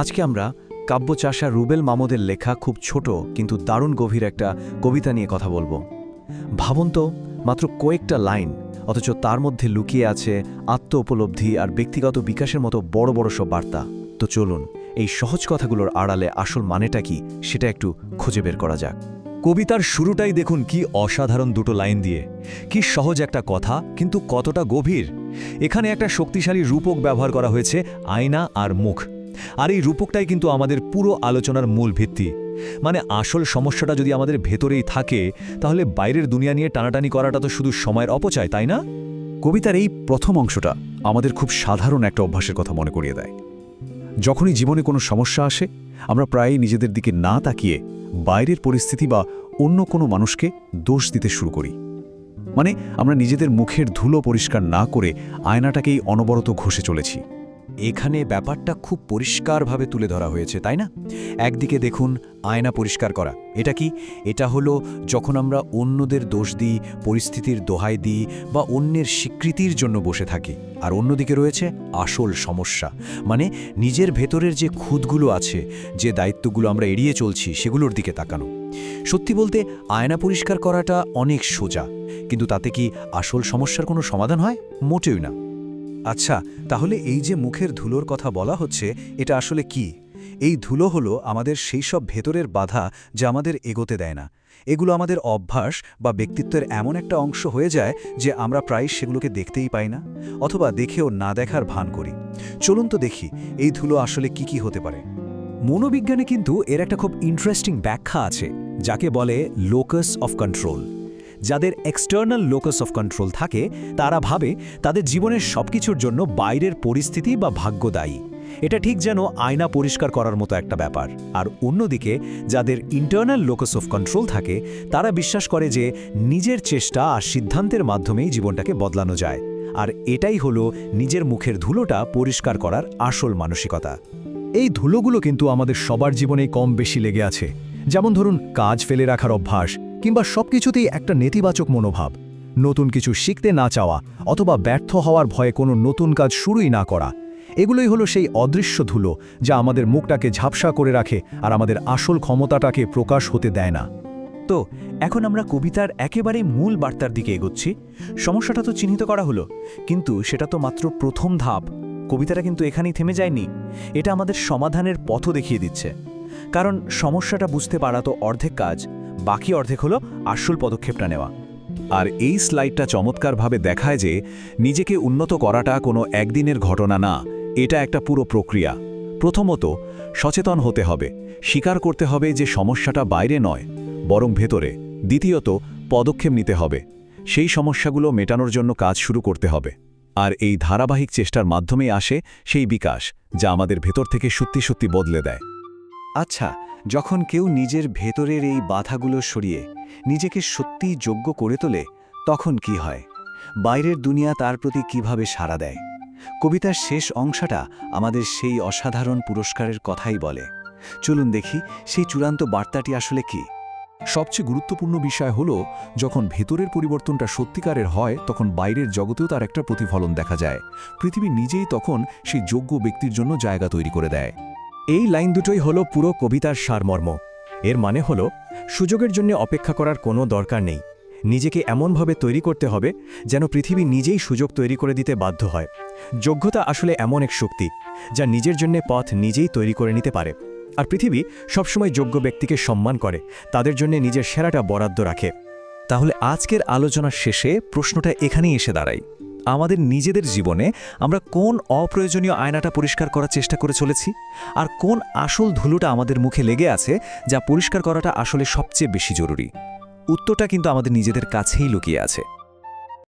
আজকে আমরা কাব্যচাষা রুবেল মামুদের লেখা খুব ছোট কিন্তু দারুণ গভীর একটা কবিতা নিয়ে কথা বলবো। ভাবুন তো, মাত্র কয়েকটা লাইন, অথচ তার মধ্যে লুকিয়ে আছে আত্ম উপলব্ধি আর ব্যক্তিগত বিকাশের মতো বড় বড় সব বার্তা। তো চলুন এই সহজ কথাগুলোর আড়ালে আসল মানেটা কি সেটা একটু খুঁজে বের করা যাক। কবিতার শুরুটাই দেখুন কি অসাধারণ দুটো লাইন দিয়ে। কি সহজ একটা কথা, কিন্তু কতটা গভীর। এখানে একটা শক্তিশালী রূপক ব্যবহার করা হয়েছে, আয়না আর মুখ। আর এই রূপকটাই কিন্তু আমাদের পুরো আলোচনার মূল ভিত্তি। মানে আসল সমস্যাটা যদি আমাদের ভেতরেই থাকে, তাহলে বাইরের দুনিয়া নিয়ে টানাটানি করাটা তো শুধু সময়ের অপচয়, তাই না? কবিতার এই প্রথম অংশটা আমাদের খুব সাধারণ একটা অভ্যাসের কথা মনে করিয়ে দেয়। যখনই জীবনে কোনো সমস্যা আসে, আমরা প্রায়ই নিজেদের দিকে না তাকিয়ে বাইরের পরিস্থিতি বা অন্য কোনো মানুষকে দোষ দিতে শুরু করি। মানে আমরা নিজেদের মুখের ধুলো পরিষ্কার না করে আয়নাটাকেই অনবরত ঘষে চলেছি। এখানে ব্যাপারটা খুব পরিষ্কারভাবে তুলে ধরা হয়েছে, তাই না? একদিকে দেখুন, আয়না পরিষ্কার করা এটা কি? এটা হলো যখন আমরা অন্যদের দোষ দিই, পরিস্থিতির দোহাই দিই বা অন্যের স্বীকৃতির জন্য বসে থাকি। আর অন্যদিকে রয়েছে আসল সমস্যা, মানে নিজের ভেতরের যে খুঁতগুলো আছে, যে দায়িত্বগুলো আমরা এড়িয়ে চলছি, সেগুলোর দিকে তাকানো। সত্যি বলতে আয়না পরিষ্কার করাটা অনেক সোজা, কিন্তু তাতে কি আসল সমস্যার কোনো সমাধান হয়? মোটেই না। আচ্ছা, তাহলে এই যে মুখের ধুলোর কথা বলা হচ্ছে, এটা আসলে কি? এই ধুলো হলো আমাদের সেই সব ভেতরের বাধা যা আমাদের এগোতে দেয় না। এগুলো আমাদের অভ্যাস বা ব্যক্তিত্বের এমন একটা অংশ হয়ে যায় যে আমরা প্রায় সেগুলোকে দেখতেই পাই না, অথবা দেখেও না দেখার ভান করি। চলুন তো দেখি এই ধুলো আসলে কি হতে পারে। মনোবিজ্ঞানে কিন্তু এর একটা খুব ইন্টারেস্টিং ব্যাখ্যা আছে, যাকে বলে লোকাস অফ কন্ট্রোল। যাদের এক্সটার্নাল লোকাস অফ কন্ট্রোল থাকে, তারা ভাবে তাদের জীবনের সবকিছুর জন্য বাইরের পরিস্থিতি বা ভাগ্য দায়ী। এটা ঠিক যেন আয়না পরিষ্কার করার মতো একটা ব্যাপার। আর অন্যদিকে যাদের ইন্টারনাল লোকাস অফ কন্ট্রোল থাকে, তারা বিশ্বাস করে যে নিজের চেষ্টা আর সিদ্ধান্তের মাধ্যমেই জীবনটাকে বদলানো যায়। আর এটাই হলো নিজের মুখের ধুলোটা পরিষ্কার করার আসল মানসিকতা। এই ধুলোগুলো কিন্তু আমাদের সবার জীবনেই কম বেশি লেগে আছে। যেমন ধরুন, কাজ ফেলে রাখার অভ্যাস, কিংবা সবকিছুতেই একটা নেতিবাচক মনোভাব, নতুন কিছু শিখতে না চাওয়া, অথবা ব্যর্থ হওয়ার ভয়ে কোনো নতুন কাজ শুরুই না করা। এগুলোই হলো সেই অদৃশ্য ধুলো যা আমাদের মুখটাকে ঝাপসা করে রাখে আর আমাদের আসল ক্ষমতাটাকে প্রকাশ হতে দেয় না। তো এখন আমরা কবিতার একেবারে মূল বার্তার দিকে এগোচ্ছি। সমস্যাটা তো চিহ্নিত করা হলো, কিন্তু সেটা তো মাত্র প্রথম ধাপ। কবিতাটা কিন্তু এখানেই থেমে যায়নি, এটা আমাদের সমাধানের পথও দেখিয়ে দিচ্ছে। কারণ সমস্যাটা বুঝতে পারা তো অর্ধেক কাজ, বাকি অর্ধেক হলো আসল পদক্ষেপটা নেওয়া। আর এই স্লাইডটা চমৎকারভাবে দেখায় যে নিজেকে উন্নত করাটা কোনো একদিনের ঘটনা না, এটা একটা পুরো প্রক্রিয়া। প্রথমত, সচেতন হতে হবে, স্বীকার করতে হবে যে সমস্যাটা বাইরে নয়, বরং ভেতরে। দ্বিতীয়ত, পদক্ষেপ নিতে হবে, সেই সমস্যাগুলো মেটানোর জন্য কাজ শুরু করতে হবে। আর এই ধারাবাহিক চেষ্টার মাধ্যমেই আসে সেই বিকাশ, যা আমাদের ভেতর থেকে সত্যি সত্যি বদলে দেয়। আচ্ছা, যখন কেউ নিজের ভেতরের এই বাধাগুলো সরিয়ে নিজেকে সত্যিই যোগ্য করে তোলে, তখন কি হয়? বাইরের দুনিয়া তার প্রতি কিভাবে সাড়া দেয়? কবিতার শেষ অংশটা আমাদের সেই অসাধারণ পুরস্কারের কথাই বলে। চলুন দেখি সেই চূড়ান্ত বার্তাটি আসলে কি। সবচেয়ে গুরুত্বপূর্ণ বিষয় হলো, যখন ভেতরের পরিবর্তনটা সত্যিকারের হয়, তখন বাইরের জগতেও তার একটা প্রতিফলন দেখা যায়। পৃথিবী নিজেই তখন সেই যোগ্য ব্যক্তির জন্য জায়গা তৈরি করে দেয়। এই লাইন দুটোই হলো পুরো কবিতার সারমর্ম। এর মানে হলো, সুযোগের জন্য অপেক্ষা করার কোনো দরকার নেই। নিজেকে এমনভাবে তৈরি করতে হবে যেন পৃথিবী নিজেই সুযোগ তৈরি করে দিতে বাধ্য হয়। যোগ্যতা আসলে এমন এক শক্তি যা নিজের জন্য পথ নিজেই তৈরি করে নিতে পারে। আর পৃথিবী সবসময় যোগ্য ব্যক্তিকে সম্মান করে, তাদের জন্য নিজের সেরাটা বরাদ্দ রাখে। তাহলে আজকের আলোচনার শেষে প্রশ্নটা এখানেই এসে দাঁড়ায়, আমাদের নিজেদের জীবনে আমরা কোন অপ্রয়োজনীয় আয়নাটা পরিষ্কার করার চেষ্টা করে চলেছি, আর কোন আসল ধুলোটা আমাদের মুখে লেগে আছে যা পরিষ্কার করাটা আসলে সবচেয়ে বেশি জরুরি? উত্তরটা কিন্তু আমাদের নিজেদের কাছেই লুকিয়ে আছে।